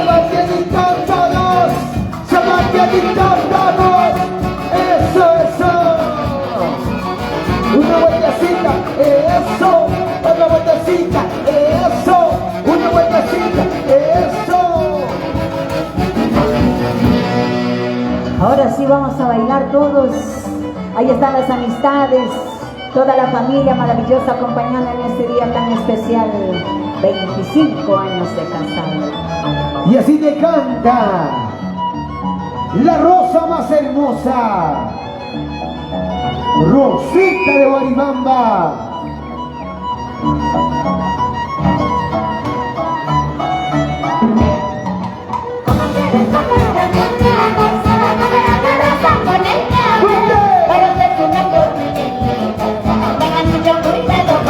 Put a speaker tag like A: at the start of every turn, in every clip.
A: mantienen todos, se mantienen todos. Eso, eso. Una vueltecita, eso. Otra vueltecita, eso. Una vueltecita, eso.
B: Ahora sí vamos a bailar todos. Ahí están las amistades, toda la familia maravillosa acompañando en este día tan especial. 25 años de casado.
A: Y así te canta la rosa más hermosa, Rosita de Guaribamba.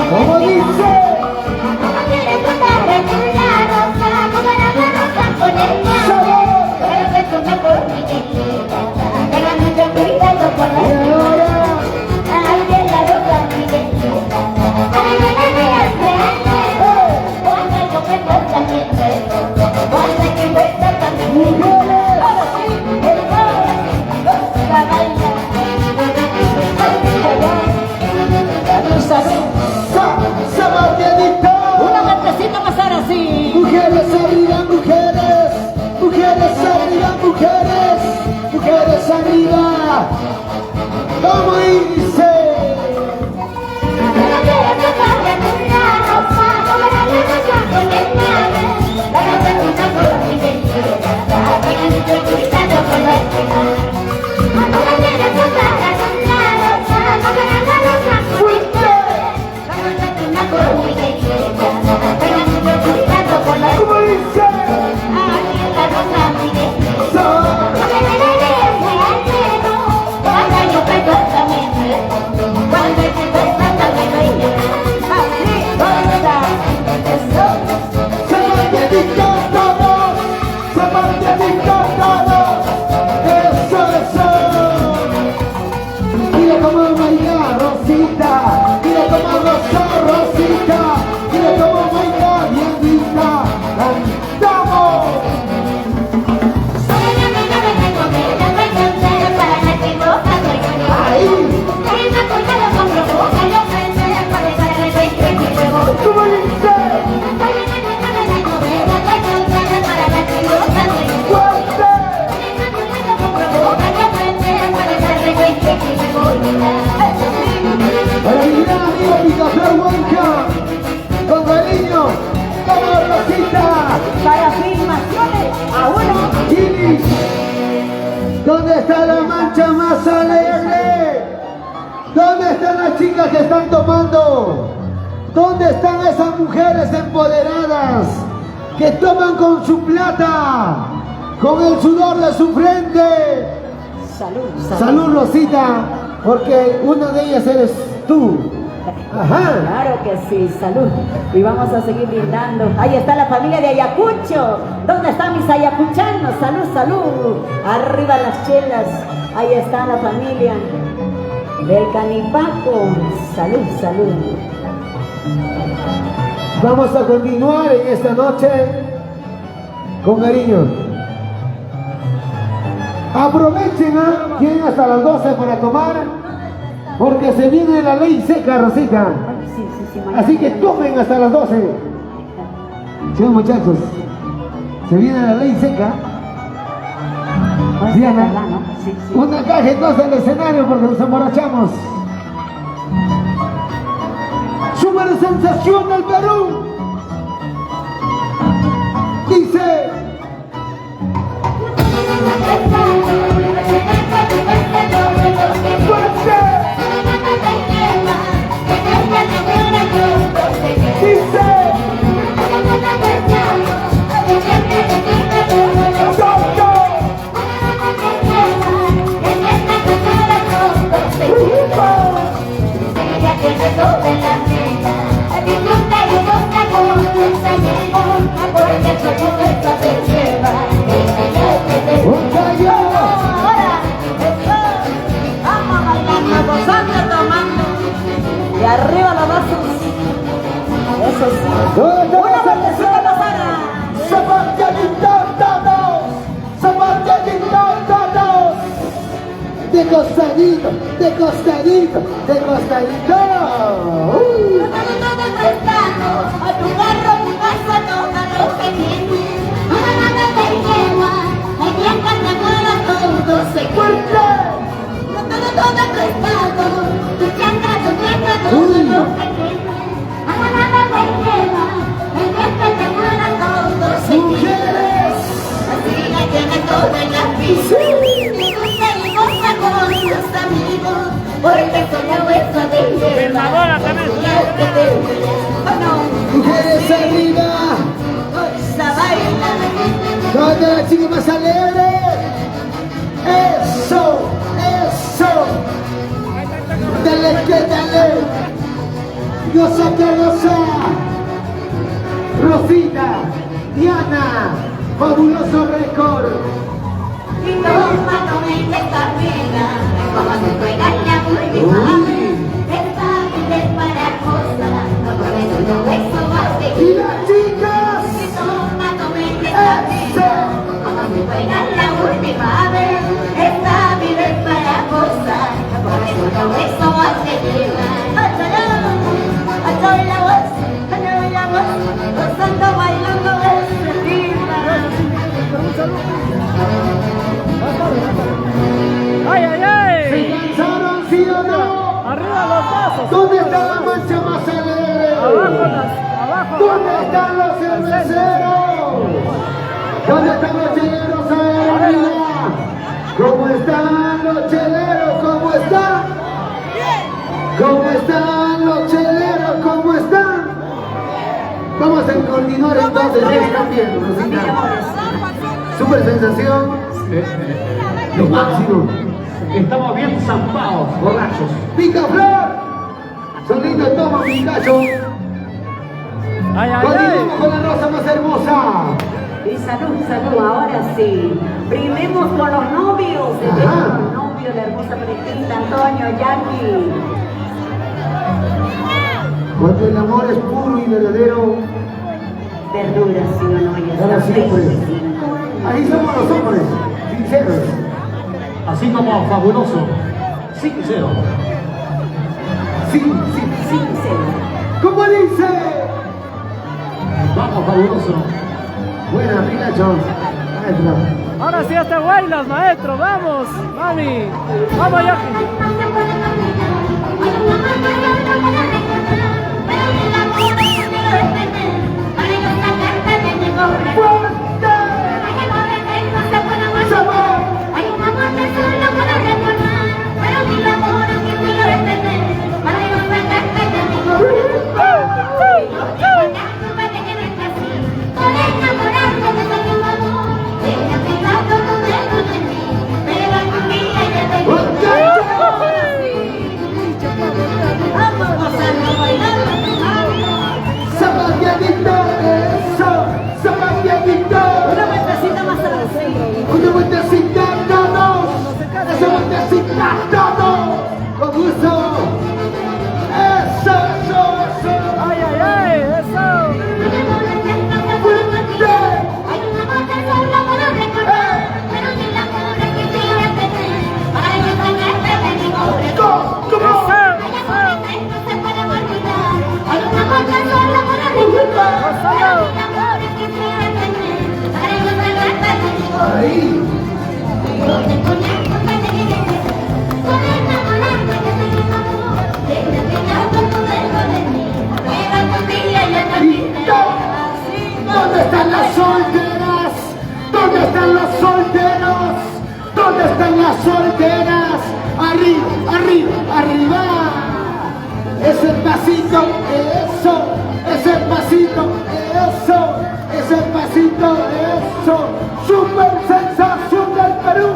A: ¿Cómo dice?
B: Una vueltecita pasar así.
A: Mujeres arriba, mujeres, mujeres arriba, mujeres, mujeres arriba. ¿Cómo dice? Para mi gran amigo Picaflor Huanca, con cariño, como Rosita.
B: Para filmaciones, ahora.
A: Iris, ¿dónde está la mancha más alegre? ¿Dónde están las chicas que están tomando? ¿Dónde están esas mujeres empoderadas que toman con su plata, con el sudor de su frente?
B: Salud,
A: Salud, Rosita, porque una de ellas eres tú. Ajá.
B: Claro que sí, salud. Y vamos a seguir brindando. Ahí está la familia de Ayacucho. ¿Dónde están mis ayacuchanos? Salud, salud. Arriba las chelas. Ahí está la familia del Canipaco. Salud, salud.
A: Vamos a continuar en esta noche con cariño. Aprovechen, tienen hasta las 12 para tomar, porque se viene la ley seca, Rosita.
B: Sí,
A: Así que tomen hasta las 12. Sí, muchachos, se viene la ley seca. Diana,
B: Sí.
A: una caja entonces al escenario porque nos emborrachamos. Super sensación del Perú. Dice. costadito, de costadito, de costadito.
B: Todo prestado, a tu carro, tu casa, todo lo que tienes. Ahora nada te lleva, el día que te muera todo se cuenta. Todo prestado, tu changa, tu tierra, todo lo que tienes. Ahora nada te lleva, el día que te muera todo se cuenta. Así que tiene todo en la pista. Y goza con tus amigos, porque son la huesa de hierba.
A: Mujeres arriba. ¿Dónde la chica más alegre? Eso, eso. Dale que dale. Goza que goza. Rosita, Diana, fabuloso récord.
B: Y toma, tome esta vida, como se juega la última vez. Esta vida es para cosas, no por eso no eso va a
A: Y
B: seguir.
A: las chicas.
B: Y toma, tome esta vida, como se juega la última vez. Esta vida es para cosas, no por eso no eso va a seguir. Hasta la voz, gozando, bailando esta vida.
C: ¡Ay, ay, ay!
A: ¿Se cansaron, sí o no?
C: ¡Arriba los brazos!
A: ¿Dónde está la mancha más alegre?
C: ¡Abajo abajo!
A: ¿Dónde están los cerveceros? ¿Dónde están los cheleros arriba? ¿Cómo están los cheleros? ¿Cómo están? ¿Cómo están los cheleros? ¿Cómo están? Vamos a coordinar entonces, ¿qué están viendo, Rosita? Super sensación. Lo máximo.
D: Estamos bien zampados, borrachos.
A: Picaflor. Solito toma Picacho.
C: ¡Ay, ay, ay!
A: Continuamos con la rosa más hermosa.
B: Y salud, salud, ahora sí. Primemos con los novios.
A: Ajá.
B: Los novios, la hermosa Cristina, Antonio, Jackie.
A: Cuando el amor es puro y verdadero,
B: Verduras, sí o no, ya
A: ahora
B: está.
A: siempre. Ahí somos los hombres, sinceros.
D: Así como fabuloso. Sincero.
A: Sí, sí.
B: Sincero.
A: ¿Cómo dice?
D: Vamos, fabuloso.
A: Buena, Picacho. Maestro.
C: Ahora sí hasta bailas, maestro, vamos, mami. Vamos, Jackie.
A: Zapateadito, eso, zapateadito.
B: Una vueltecita más al centro.
A: Una vueltecita todos. Esa vueltecita todos. Con gusto. Eso, eso, eso.
C: ¡Ay, ay, ay! ¡Eso!
A: Ahí. ¿Dónde están las solteras? ¿Dónde están los solteros? ¿Dónde están las solteras? Arriba, arriba, arriba. Ese pasito, eso, ese pasito, eso, ese pasito, eso. Super sensación del Perú.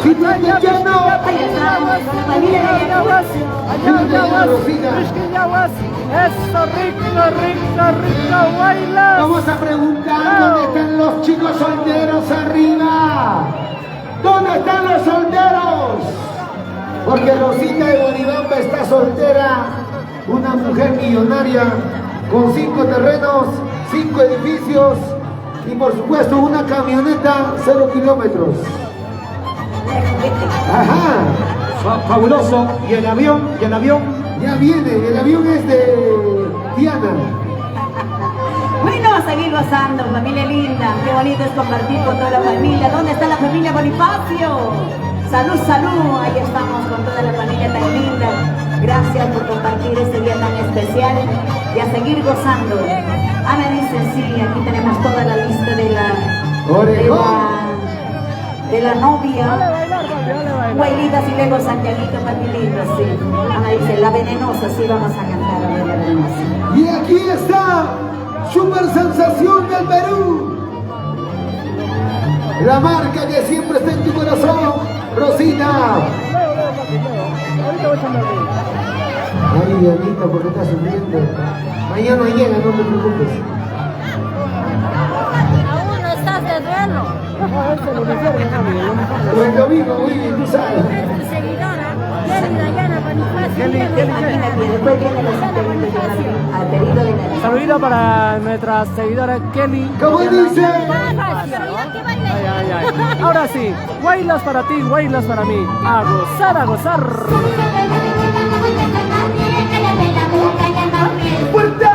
A: Si no es lleno,
B: Ahí estamos, con la familia de Ayacucho.
C: Quisqueyaguas, Quisqueyaguas. Eso, rico, bailas.
A: Vamos a preguntar dónde están los chicos solteros arriba. ¿Dónde están los solteros? Porque Rosita de Bonibamba está soltera, una mujer millonaria con 5 terrenos, 5 edificios y por supuesto una camioneta 0 kilómetros. Ajá.
D: Fabuloso. Y el avión.
A: Ya viene, el avión es de Diana.
B: Bueno, a seguir gozando, familia linda. Qué bonito es compartir con toda la familia. ¿Dónde está la familia Bonifacio? Salud, salud. Ahí estamos con toda la familia tan linda. Gracias por compartir este día tan especial y a seguir gozando. Me dicen, sí, aquí tenemos toda la lista de la novia. Guailitas y luego Santiaguito, papi lindo, sí. Dice, la venenosa, sí, vamos a cantar a ver la venenosa.
A: Y aquí está, super sensación del Perú. La marca que siempre está en tu corazón, Rosita. Ay, Dianita, ¿por qué estás sufriendo? Mañana llega, no te preocupes.
E: Aún no estás de duelo.
A: Pues el domingo, muy bien, tú sabes.
E: Es tu seguidora, Kelly Dayana Bonifacio.
B: Después viene los apellido de la...
C: Saludito para nuestra seguidora Kelly.
A: ¿Cómo dice?
C: Ay. Ahora sí, guaylas para ti, guaylas para mí. A gozar, a gozar.
A: ¡Fuerte!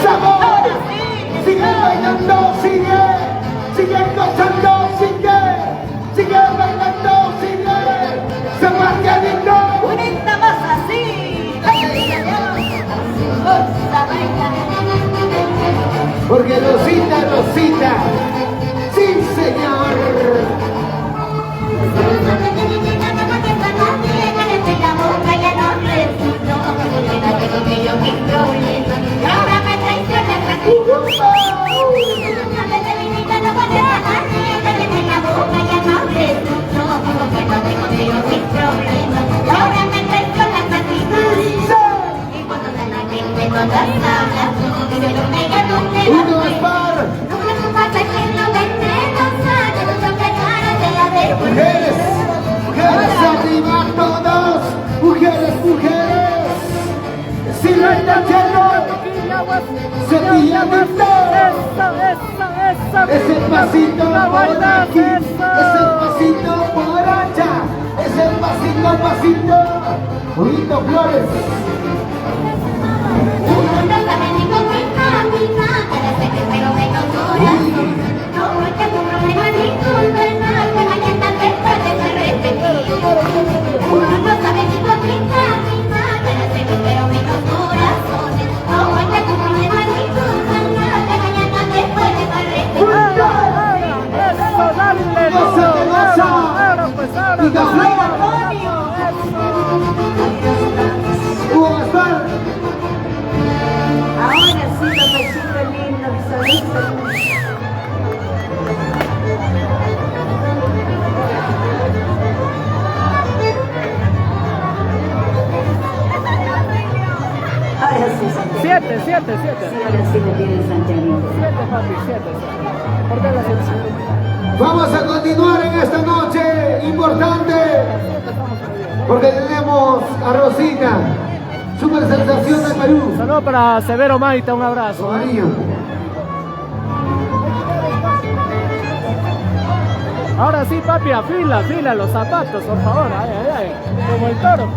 A: ¡Sabor! ¡Sigue bailando! ¡Sigue gozando! ¡Sigue bailando! ¡Sigue! ¡Sebastianito!
B: Bonita más así.
A: Porque Rosita, sí señor. Uno más par. Mujeres, arriba todos. Mujeres. Silencio. Cepilladito. Ese pasito por aquí, ese pasito por allá, ese pasito. Ojito Flores.
B: Ahora sí, los besitos lindos, solitos. Ahora sí, Santiago.
C: 7.
B: Sí, ahora sí me tienen Santiago.
C: 7, papi, 7. ¿Por qué la 7?
A: Vamos a continuar en esta noche importante porque tenemos a Rosita, super sensación de Perú.
C: Saludos para Severo Maita, un abrazo.
A: María.
C: Ahora sí, papi, afila los zapatos, por favor. Ay. Como el toro.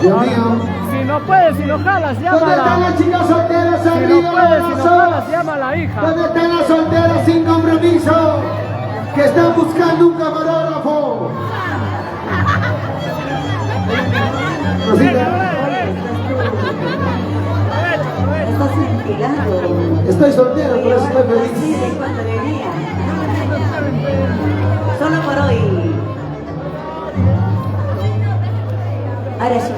A: Dios mío.
C: Si no puedes, si no jalas,
A: ¿Dónde están
C: llámala.
A: las chicas solteras
C: Si
A: arriba?
C: no puedes, si no
A: Alonso?
C: jalas, llama a la hija.
A: ¿Dónde están las solteras sin compromiso que están buscando un camarógrafo? Rosita.
B: alquilado.
A: Estoy soltero, por eso estoy
B: Sí,
A: feliz.
B: ¿de cuándo venía? Solo por hoy. Ahora sí.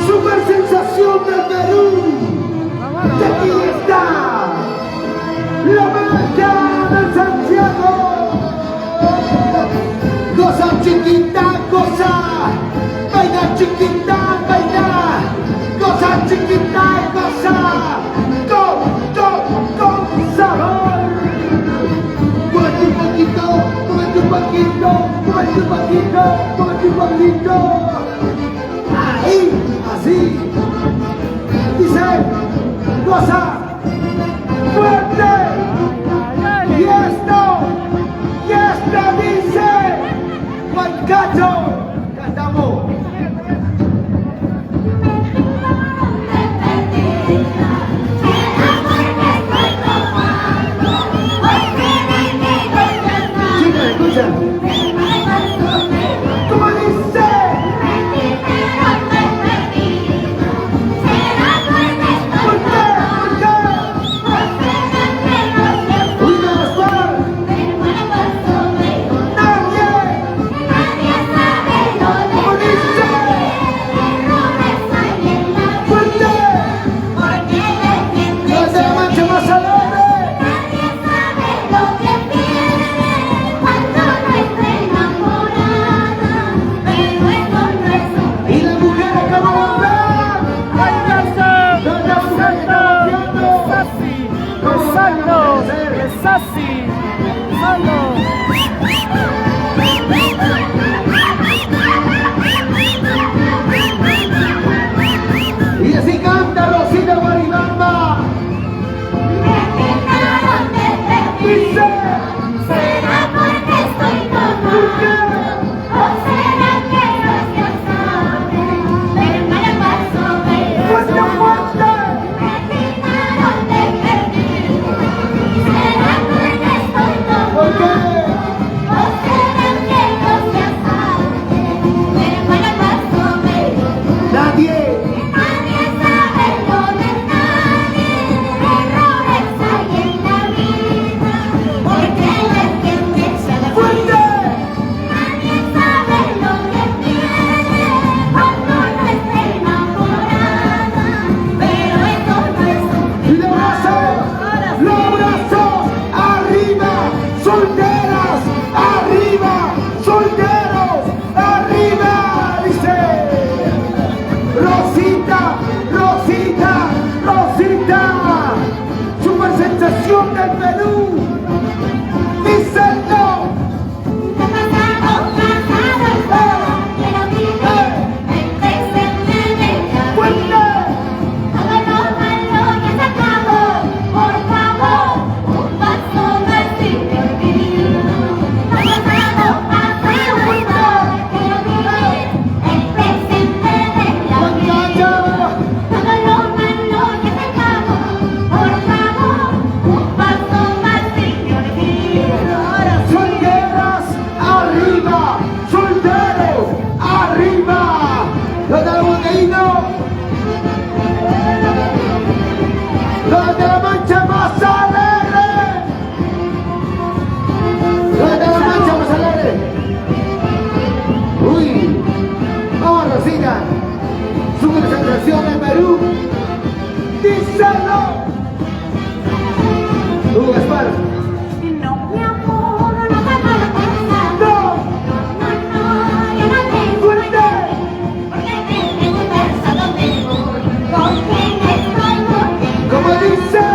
A: ¡Super sensación del Perú! ¡Y aquí está! ¡La marca de Santiago! ¡Goza chiquita, goza! ¡Baila chiquita, baila! ¡Goza chiquita, goza! ¡Con sabor! ¡Muévete un poquito, muévete un poquito, muévete un poquito, muévete un poquito! Ahí, así. Dice, goza, fuerte. Y esto dice, Juan Cacho. Cantamos. Chicos, escuchen. ¿Cómo dice? Y así canta Rosita Guaribamba. Dice,
E: ¿Será porque estoy tomando? ¿O será que los que saben? Pero para paso
A: fuerte, fuerte.
E: me quitaron de perdido. ¿Será porque estoy
A: ¿Por
E: tomando?
A: qué?
E: ¿O será que los que saben? Pero para paso
A: Nadie.
E: nadie sabe lo de nadie. Errores hay en la vida. Porque la gente se da
A: Fuerte.
E: Nadie sabe lo que tiene cuando no está enamorada, pero eso no es
A: Y los brazos arriba, solteras, arriba, solteros, arriba, dice Rosita, Rosita, Rosita, super sensación del Perú, díselo.
E: pasado, quiero vivir el presente de la
A: Fuerte.
E: vida. Todo lo malo ya se acabó, por favor, un paso más y me olvido. Pasado, quiero vivir el presente de la vida. Todo lo malo ya se acabó, por favor, un paso más y me olvido.
A: Solteras, arriba, solteros, arriba. Los de la Monteíno, los de la Mancha más alegre, los de la Mancha más alegre. Uy, vamos Rosita, super sensación del Perú. Díselo. Gaspar.
E: No, mi amor, no te hagas pensar.
A: No.
E: No, yo no tengo
A: Fuerte.
E: porque me gusta donde voy. Con quien estoy contigo.
A: Como dice.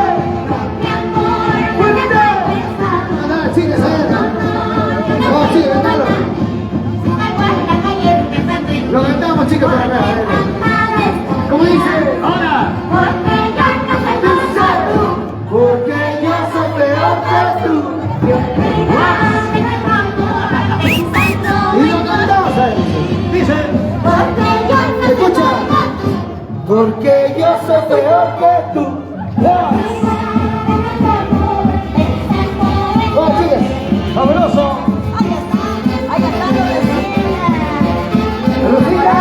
E: Mi amor, no te hagas pensar.
A: Nada, chicas,
E: No,
A: oh, sí, cantalo.
E: si me acuerdas ayer pensando en
A: Lo cantamos, chicos, para acá. Como dice.
D: Ahora,
E: porque yo no soy como tú.
A: Porque yo soy peor que tú. Y lo cantamos, ¿sabes?
D: dice,
A: Escucha. Porque yo soy peor que tú. Oh, chicas, fabuloso. Rosita.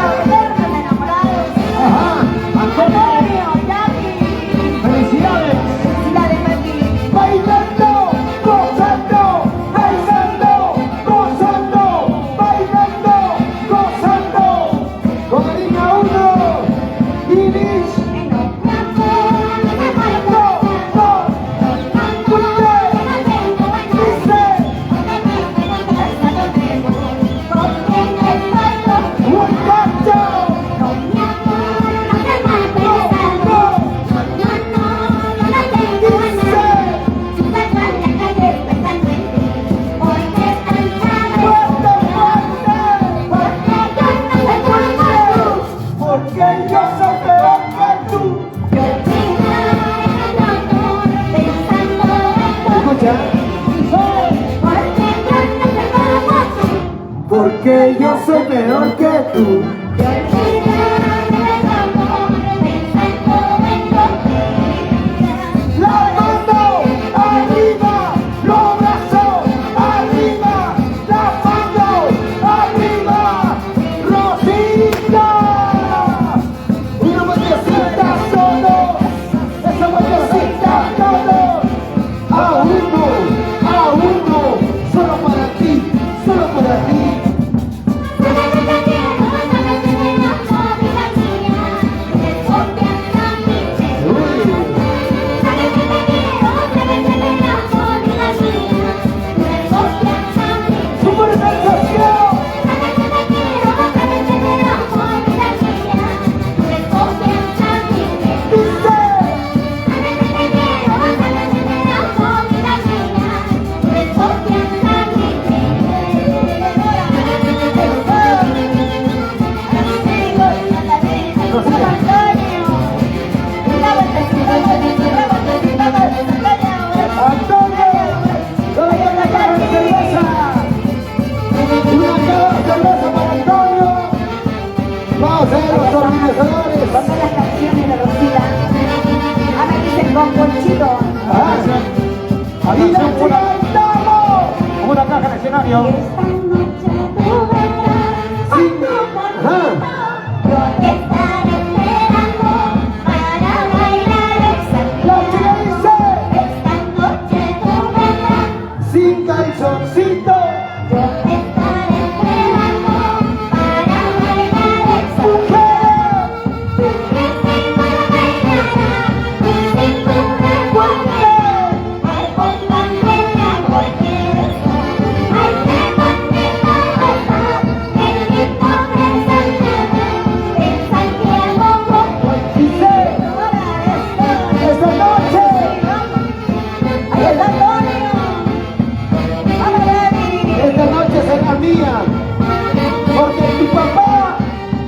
A: La mano arriba, los brazos arriba, la mano arriba, Rosita. Una vueltecita solo, esa vueltecita todos, a uno, solo para ti, solo para ti. Super sensación. Antonio, ¿dónde está la caja de cerveza? Una caja de cerveza para Antonio. Vamos a ver los organizadores.
B: Ponme las canciones de Rosita. Ah, me dicen con Ponchito.
A: Y la levantamos.
D: Como una caja en el escenario.
A: La chica dice, sin calzoncito. Esta noche, esta noche será mía, porque tu papá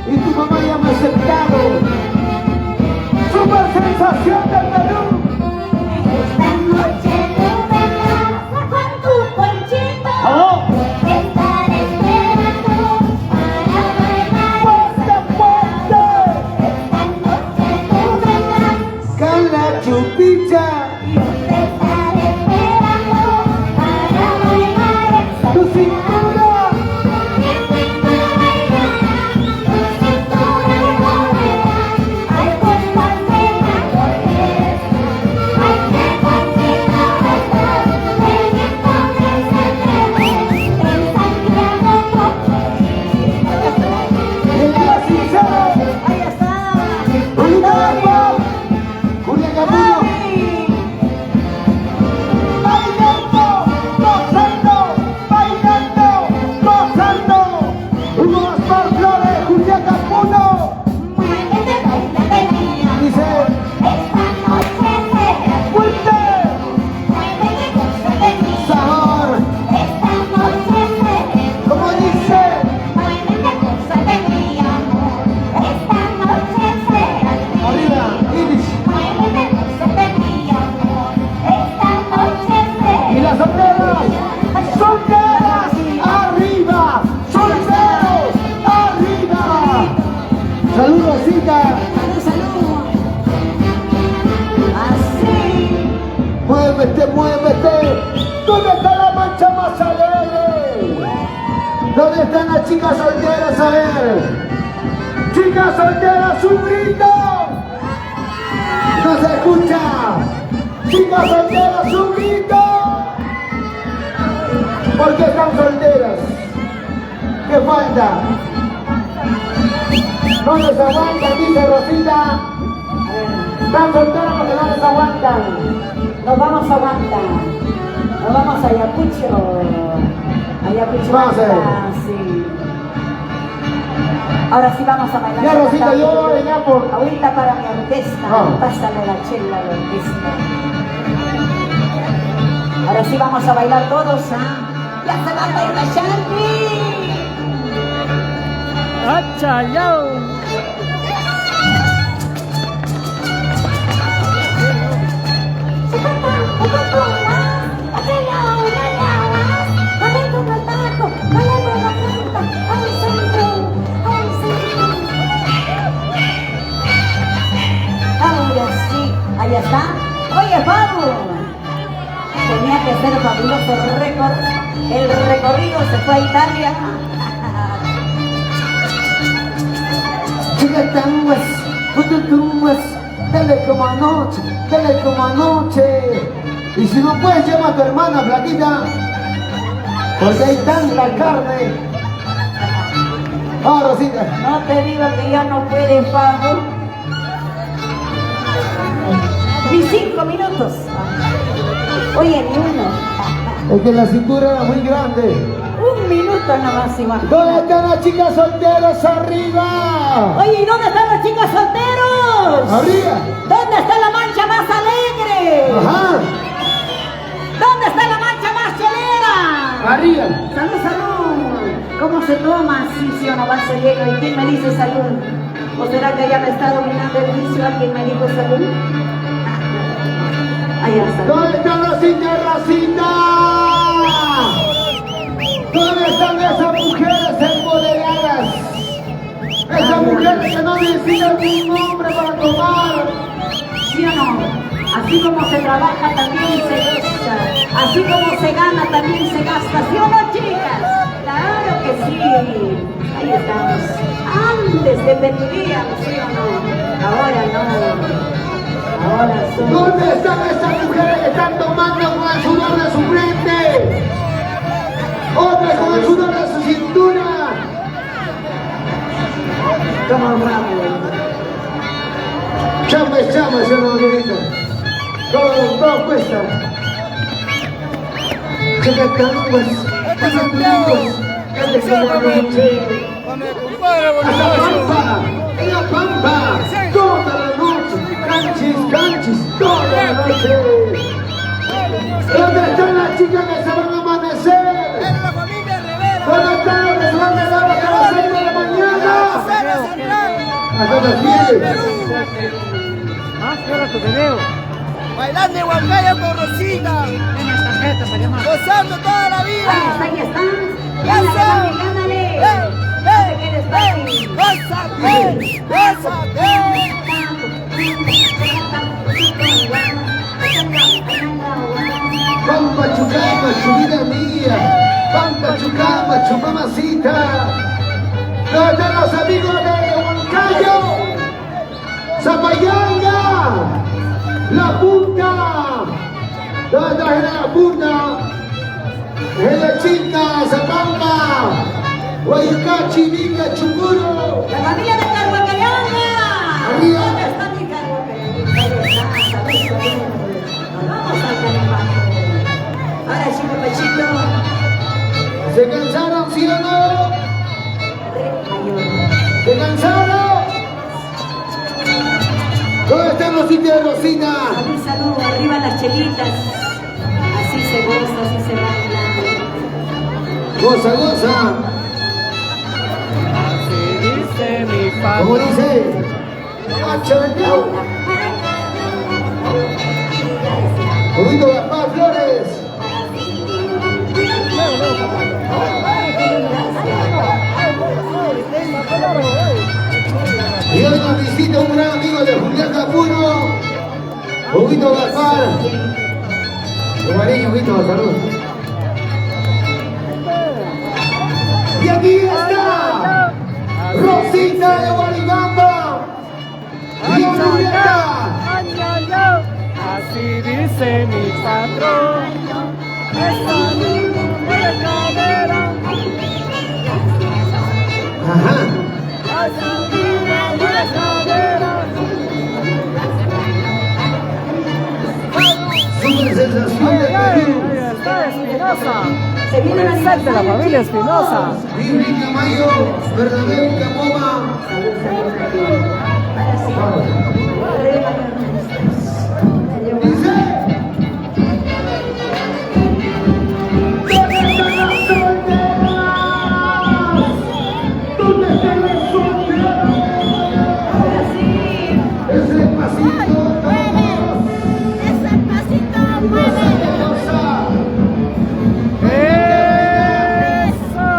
A: y tu mamá ya me han aceptado. Super sensación del Perú. Fuerte, fuerte. Con la chupita, tu cintura. El día sincero.
B: Ahí está.
A: Julián Capullo. Bailando, gozando. Unos más flores, Julián Capullo. Dice, fuerte, sabor. Como dice, arriba, Iris. Y las solteras, arriba, solteros, arriba. Salud, Rosita.
B: Salud. Así.
A: Muévete, muévete. ¿Dónde está la mancha más alegre? ¿Dónde están las chicas solteras? A ver. Chicas solteras, un grito. No se escucha. Chicas solteras, un grito. ¿Por qué están solteras? ¿Qué falta? No les aguantan, dice Rosita. Están solteras porque no les aguantan.
B: Nos vamos a aguantar. Nos vamos a Ayacucho. Ayacucho.
A: Vamos a ver.
B: Sí. Ahora sí vamos a bailar.
A: Ya, Rosita, yo voy a venir por...
B: Ahorita para mi orquesta.
A: Ah.
B: Pásale la chela a la orquesta. Ahora sí vamos a bailar todos, ¿ah? ¡Ya se va a bailar la Shanti!
C: ¡Achayao!
E: Ay,
B: hacer fabuloso récord. El recorrido se fue a Italia.
A: Chiquetanguas, pututunguas, dale como anoche. Y si no puedes, llama a tu hermana, flaquita, porque hay tanta carne. Ah, Rosita.
B: No te digo que ya no puedes, Pablo. Ni 5 minutos. Oye, ni uno.
A: Es que la cintura era muy grande.
B: 1 minuto nomás, imagínate.
A: ¿Dónde están las chicas solteras? ¡Arriba!
B: Oye, ¿y dónde están los chicos solteros?
A: ¡Arriba!
B: ¿Dónde está la mancha más alegre?
A: ¡Ajá!
B: ¿Dónde está la mancha más chelera?
A: ¡Arriba!
B: Salud, salud. ¿Cómo se toma? Sí, sí o no, Barcelona. ¿Y quién me dice salud? ¿O será que ya me está dominando el vicio? ¿Alguien me dijo salud? Allá, salud.
A: ¿Dónde están las interracitas? ¿Dónde están esas mujeres empoderadas? Esas mujeres que no necesitan ni un hombre para tomar.
B: ¿Sí o no? Así como se trabaja también se gasta. Así como se gana también se gasta. ¿Sí o no, chicas? Claro que sí. Ahí estamos. Antes dependíamos, ¿sí o no? Ahora no. Ahora somos.
A: ¿Dónde están esas mujeres que están tomando con el sudor de su frente? Otras con el sudor de su cintura.
B: Como bravo.
A: Chamba es chamba, señor Margarita. Todo cuesta. Chiquetanguas, pututunguas, dale como anoche. Hasta Pampa, en la Pampa, toda la noche, canchis, toda la noche. ¿Dónde están las chicas que se van a amanecer? ¿Dónde están los que se van a quedar hasta las 6 de la mañana? Acá las tienes.
C: ¿Ah? ¿Qué hora tu video?
F: Bailando en Huancayo con Rosita, gozando toda la vida.
B: Ahí están.
F: ¡Eso!
B: Gánale, gánale. No te quedes fácil.
F: ¡Gózate! ¡Gózate!
A: Pampa Chucamachu, vida mía. Pampa Chucamachu, mamacita. ¿Dónde están los amigos de Huancayo? Zapayanga. La Punta. ¿Dónde está gente de la Punta? Gente Chica, Zapamba. Guayucachi, Vica, Chucuro.
B: La familia de Carhuacayanga.
A: Arriba.
B: ¿Dónde está mi Carhuacayanga? Nos vamos al Carhuacayo. Ahora sí, papachito.
A: ¿Se cansaron, sí o no? ¿Se cansaron? ¿Dónde están los sitios de Rosina?
B: Salud, salud, arriba las chelitas. Así se goza, así se baila.
A: Goza, goza.
C: Así dice mi
A: ¿Cómo
C: padre.
A: dice? ¡Achaleñao! Jovito Gaspar Flores. Y hoy nos visita un gran amigo de Julián Capuro, Jovito Gaspar. Tu cariño, Jovito, salud. Y aquí está Rosita de Guaribamba y Julieta.
C: Así dice mi patrón. Esta niña de cadera.
A: Ajá.
C: Esta niña de cadera.
A: Super sensación de Perú.
C: Ahí está Espinosa.
B: Se viene
C: El set de la familia Espinosa.
A: Vibri Camayo, verdadero Capoma.
B: Ahora sí.
A: Dice. ¿Dónde están las solteras?
B: Ahora sí.
A: Ese pasito, todos.
E: Ese pasito mueve.
A: Goza.
C: ¡Eso!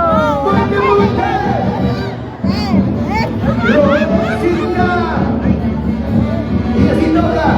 A: Rosita. Y así toca.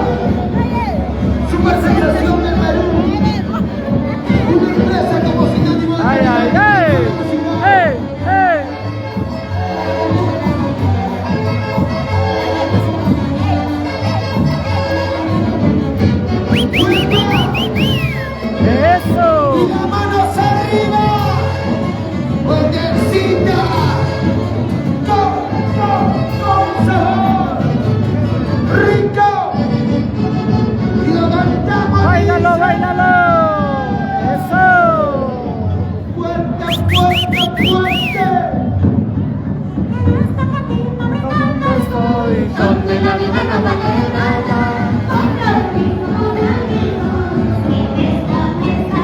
E: donde la vida no vale nada, con los mismos amigos, en esta mesa,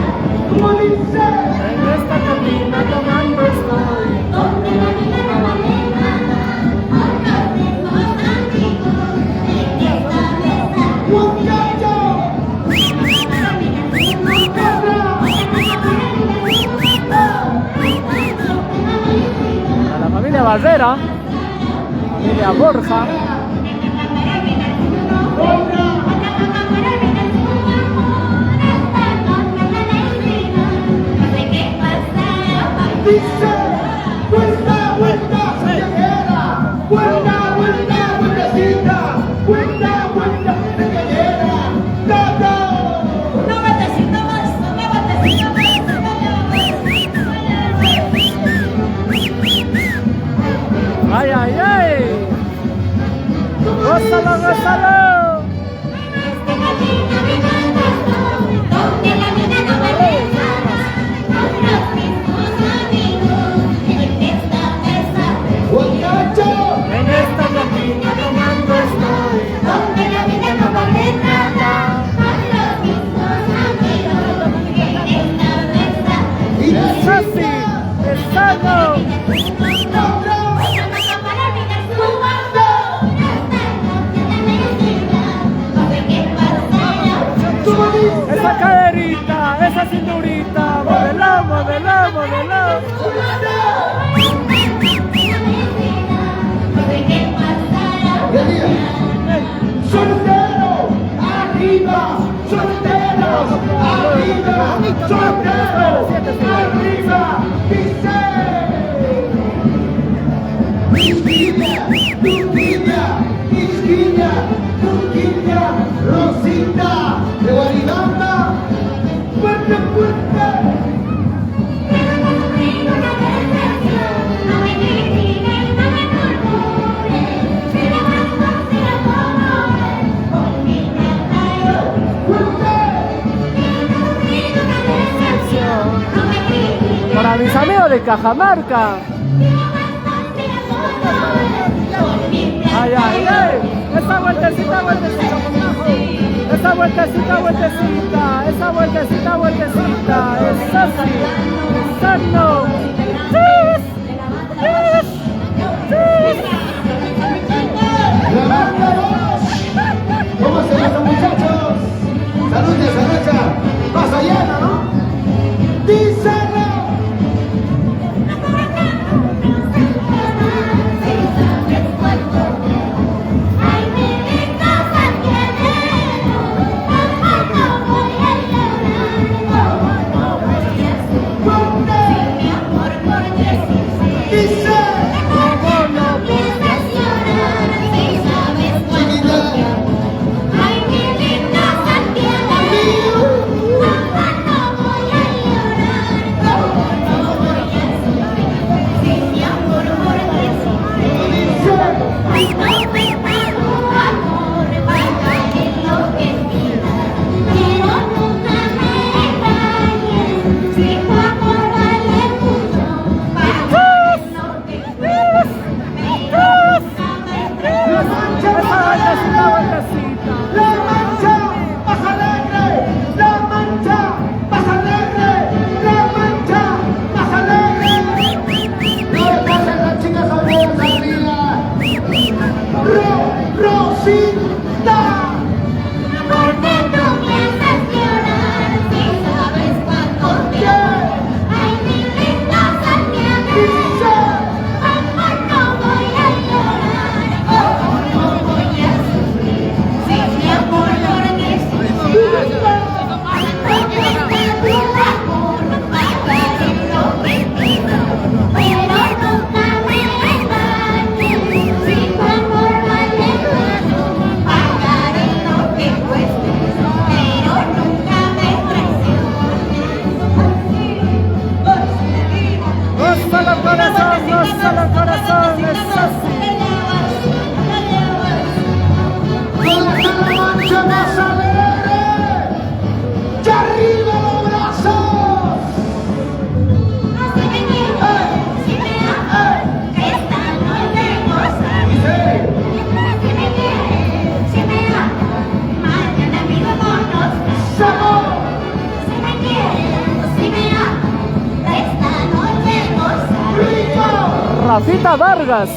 A: ¿Cómo dice?
C: En esta cantina tomando estoy.
E: donde la vida no vale nada, con los mismos amigos, en esta mesa.
A: ¡Muchacho!
C: A la familia Barrera, familia Borja.
A: Dice, vuelta, vuelta, señora, vuelta, vuelta, vueltecita, vuelta, vuelta, señora, ¡Tato!
C: ¡Ay, ay, ay! ¡Gózalo, gózalo!
A: ¡Muchacho!
C: En esta cantina tomando estoy.
A: Y la
C: ¡Es así! ¡Es sano!
A: ¿Cómo dice?
C: ¡Esa caderita! ¡Esa cinturita! ¡Modelá, modelá, modelá!
A: ¡Soltero! ¡Arriba! ¡Solteros! ¡Arriba! ¡Solteros! ¡Arriba! ¡Dice! Isquilla, Turquilla, Isquilla, Turquilla, Rosita, de Guaribamba, fuerte, fuerte.
C: Para mis amigos de Cajamarca. ¡Ay, ay, ay! ¡Esa vueltecita, vueltecita! ¡Esa vueltecita, vueltecita! ¡Esa vueltecita, vueltecita! ¡Es así! ¡Es sano! ¡Chis! ¡Chis! ¡Chis!
A: La banda dos. ¿Cómo se llaman, muchachos? Saludos, Saracha. Pasa llena, ¿no? Díselo.
C: Rosita Vargas.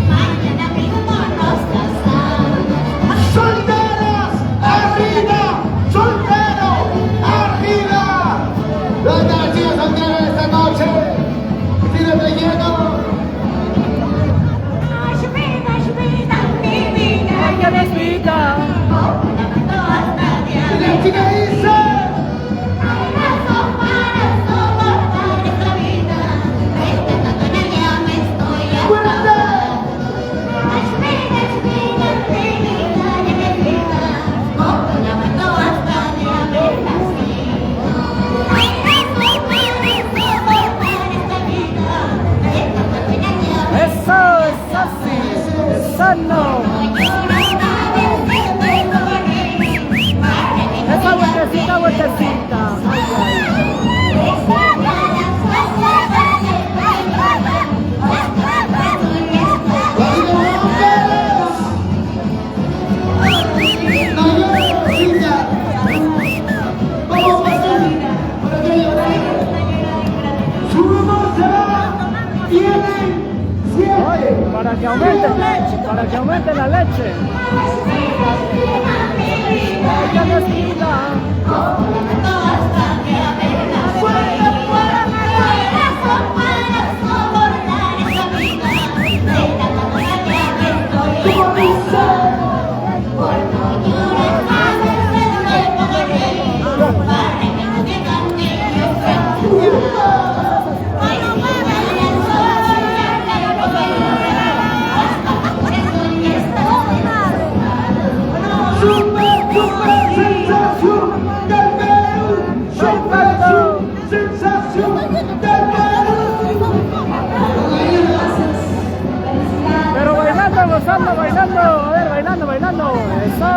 E: Mañana mismo nos casamos.
A: ¡Solteros! ¡Arriba! ¡Solteros! ¡Arriba! ¿Dónde están las chicas solteras esta noche? ¿Sigue relleno?
E: Mi vida.
C: Que nos pica.
A: Y la chica dice...
E: Hay razón para soportar esta vida. Respetando en ella me estoy
A: ¡Fuerte!
C: Eso es así. Eso no. Esa vueltecita, vueltecita. Para que aumente la leche. Ella nos quita. Pero bailando, gozando, bailando, a ver, bailando, bailando, eso.